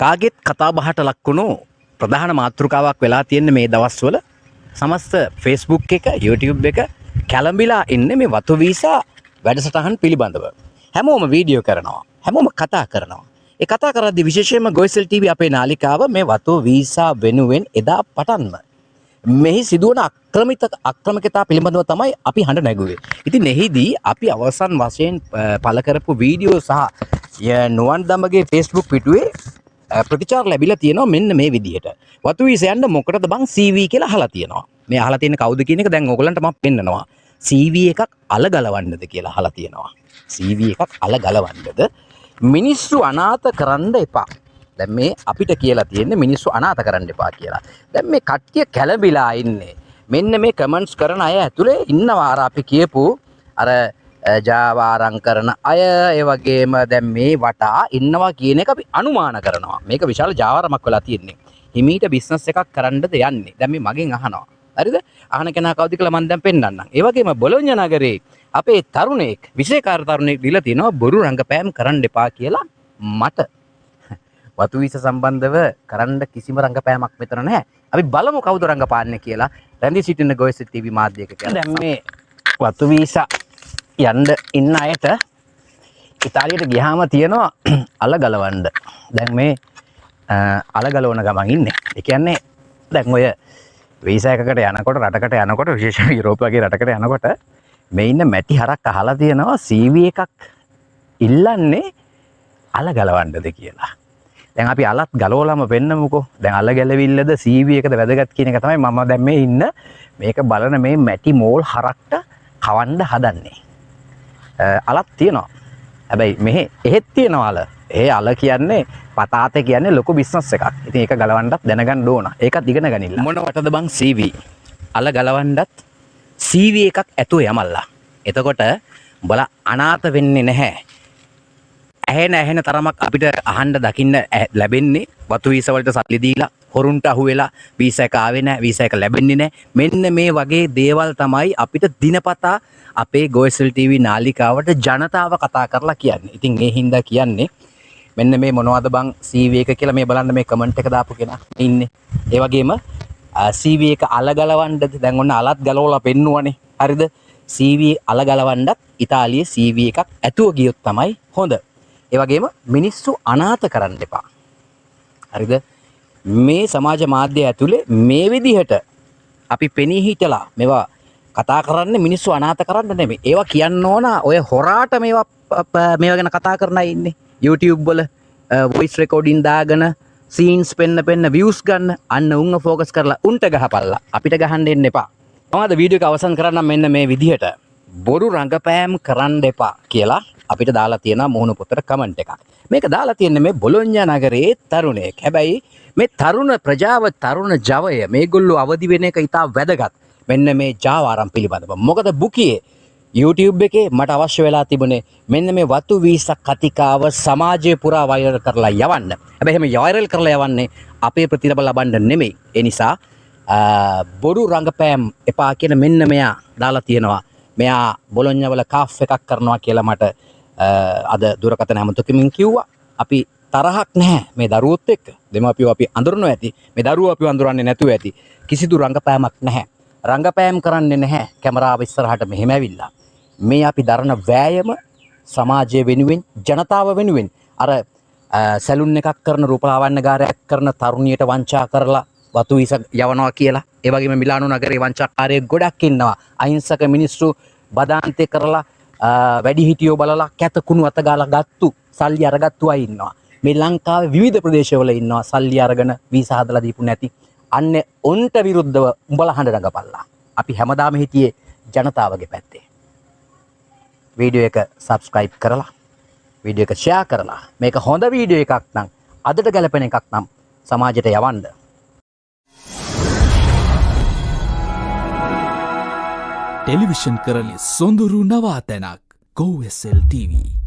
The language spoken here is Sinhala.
කාගෙත් කතා බහට ලක්වුණු ප්‍රධාන මාතෘකාවක් වෙලා තියෙන්නේ මේ දවස්වල සමස්ත Facebook එක YouTube එක කැළඹිලා ඉන්නේ මේ වතු වීසා වැඩසටහන් පිළිබඳව. හැමෝම වීඩියෝ කරනවා. හැමෝම කතා කරනවා. ඒ කතා කරද්දී විශේෂයෙන්ම ගොයිසෙල් TV අපේ නාලිකාව මේ වතු වීසා වෙනුවෙන් එදා පටන්ම මෙහි සිදුවන අක්‍රමිකතා පිළිබඳව තමයි අපි හඬ නැගුවේ. ඉතින් එහිදී අපි අවසන් වශයෙන් පළ කරපු වීඩියෝ සහ නුවන් දඹගේ Facebook පිටුවේ ප්‍රතිචාර ලැබිලා තියෙනවා මෙන්න මේ විදිහට. වතු වීසා යන්න මොකටද බං CV කියලා අහලා තියෙනවා. මේ අහලා තියෙන කවුද කියන එක දැන් ඕගලන්ට මම පෙන්නනවා. CV එකක් අල ගලවන්නද කියලා අහලා තියෙනවා. CV එකක් අල ගලවන්නද මිනිස්සු අනාථ කරන්න එපා. දැන් මේ අපිට කියලා තියෙන්නේ මිනිස්සු අනාථ කරන්න එපා කියලා. දැන් මේ කට්ටිය කැළඹිලා ඉන්නේ. මෙන්න මේ කමෙන්ට්ස් කරන අය ඇතුලේ ඉන්නවා අර අපි කියපු අර Java ආරං කරන අය ඒ වගේම දැන් මේ වටා ඉන්නවා කියන එක අපි අනුමාන කරනවා. මේක විශාල ජාවාරමක් වෙලා තියෙන්නේ. හිමීට බිස්නස් එකක් කරන්නද යන්නේ. දැන් මේ මගෙන් අහනවා. හරිද? අහන කෙනා කවුද කියලා මම දැන් පෙන්නන්නම්. ඒ වගේම බොලොඤ්ඤා නගරේ අපේ තරුණයෙක් විශේෂකාර තරුණයෙක් දීලා තිනවා බොරු රංගපෑම් කරන්න එපා කියලා මට. වතු වීසා සම්බන්ධව කරන්න කිසිම රංගපෑමක් මෙතන නැහැ. අපි බලමු කවුද රංගපාන්නේ කියලා. රැඳී සිටින ගොයිසෙල් TV මාධ්‍යයක කියලා. දැන් මේ වතු වීසා යන්න ඉන්න අයට ඉතාලියට ගියාම තියෙනවා අල ගලවන්න. දැන් මේ අල ගලවන ගමන් ඉන්නේ. ඒ කියන්නේ දැන් ඔය වීසා එකකට යනකොට රටකට යනකොට විශේෂයෙන් යුරෝප වගේ රටකට යනකොට මේ ඉන්න මැටි හරක් අහලා තියෙනවා CV එකක් ඉල්ලන්නේ අල ගලවන්නද කියලා. දැන් අපි අලත් ගලවලම වෙන්නමුකෝ. දැන් අල ගැලවිල්ලද CV එකද වැදගත් කියන එක තමයි මම දැන් මේ ඉන්න මේක බලන මේ මැටි මෝල් හරක්ට කවන්න හදන්නේ. අලත් තියෙනවා. හැබැයි මෙහෙ එහෙත් තියෙනවා අල. ඒ අල කියන්නේ පතාතේ කියන්නේ ලොකු බිස්නස් එකක්. ඉතින් ඒක ගලවන්නත් දැනගන්න ඕන. ඒකත් ඉගෙන ගනින්න. මොනවටද බං CV? අල ගලවන්නත් CV එකක් ඇතුව යමල්ලා. එතකොට උඹලා අනාථ වෙන්නේ නැහැ. ඇහෙන තරමක් අපිට අහන්න දකින්න ලැබෙන්නේ වතු වීසා වලට සල්ලි දීලා හොරුන්ට අහු වෙලා වීසා එක ආවේ නැහැ, වීසා එක ලැබෙන්නේ නැහැ. මෙන්න මේ වගේ දේවල් තමයි අපිට දිනපතා අපේ ගොයිසෙල් TV නාලිකාවට ජනතාව කතා කරලා කියන්නේ. ඉතින් ඒ හින්දා කියන්නේ මෙන්න මේ මොනවද බං CV එක කියලා මේ බලන්න මේ කමෙන්ට් එක දාපු කෙනා ඉන්නේ. ඒ වගේම CV එක අල ගලවන්නද දැන් ඔන්න අලත් ගලවලා පෙන්නුවනේ. හරිද? CV අල ගලවන්නත් ඉතාලියේ CV එකක් ඇතුව ගියොත් තමයි හොඳ. ඒ වගේම මිනිස්සු අනාථ කරන්න එපා. හරිද? මේ සමාජ මාධ්‍ය ඇතුලේ මේ විදිහට අපි පෙනී හිටලා මේවා කතා කරන්නේ මිනිස්සු අනාථ කරන්න නෙමෙයි. ඒවා කියන්න ඕන ඔය හොරාට මේවා ගැන කතා කරන අය ඉන්නේ. YouTube වල voice recording දාගෙන scenes පෙන්න views ගන්න අන්න උන්ව focus කරලා උන්ට ගහපල්ලා. අපිට ගහන්න එන්න එපා. මම අද වීඩියෝ එක අවසන් කරන්නම් මෙන්න මේ විදිහට. බොරු රංගපෑම් කරන්න එපා කියලා අපිට දාලා තියෙනවා මුහුණු පොතට කමෙන්ට් එකක්. මේක දාලා තියෙන්නේ මේ බොලොඤ්ඤා නගරයේ තරුණයෙක්. හැබැයි මේ තරුණ ප්‍රජාව තරුණ ජවය මේගොල්ලෝ අවදි වෙන එක ඉතා වැදගත්. මෙන්න මේ ජාවාරම් පිළිබඳව. මොකද බුකියේ YouTube එකේ මට අවශ්‍ය වෙලා තිබුණේ මෙන්න මේ වතු වීසා කතිකාව සමාජය පුරා වෛරල් කරලා යවන්න. හැබැයි එහෙම වෛරල් කරලා යවන්නේ අපේ ප්‍රතිලාභ ලබන්න නෙමෙයි. ඒ නිසා බොරු රංගපෑම් එපා කියන මෙන්න මෙයා දාලා තියෙනවා. මෙයා බොලොඤ්ඤා වල කාෆ් එකක් කරනවා කියලා මට අද දුරකථන හැමතෙකින් කිව්වා. අපි තරහක් නැහැ මේ දරුවොත් එක්ක. දෙමාපියෝ අපි අඳුරනවා ඇති. මේ දරුවෝ අපිව අඳුරන්නේ නැතුව ඇති. කිසිදු රංගපෑමක් නැහැ. රංගපෑම් කරන්නේ නැහැ. කැමරාව ඉස්සරහට මෙහෙම ඇවිල්ලා. මේ අපි දරන වෑයම සමාජය වෙනුවෙන් ජනතාව වෙනුවෙන් අර සැලුන් එකක් කරන රූපලාවන්‍යකාරයක් කරන තරුණියට වංචා කරලා වතු වීසා යවනවා කියලා. ඒ වගේම මිලානෝ නගරේ වංචාකාරයෙක් ගොඩක් ඉන්නවා. අහිංසක මිනිස්සු බදාන්තේ කරලා වැඩිහිටියෝ බලලා කැත කුණු අත ගාලා ගත්තු සල්ලි අරගත්තු අය ඉන්නවා. මේ ලංකාවේ විවිධ ප්‍රදේශවල ඉන්නවා සල්ලි අරගෙන වීසා හදලා දීපු නැති. අන්න ඔන්ට විරුද්ධව උඹලා හඬ නගපල්ලා. අපි හැමදාම හිටියේ ජනතාවගේ පැත්තේ. වීඩියෝ එක subscribe කරලා වීඩියෝ එක share කරලා මේක හොඳ වීඩියෝ එකක් නම් අදට ගැලපෙන එකක් නම් සමාජයට යවන්න. ටෙලිවිෂන් කරලි සොඳුරු නවාතැනක් ගොයිසෙල් TV.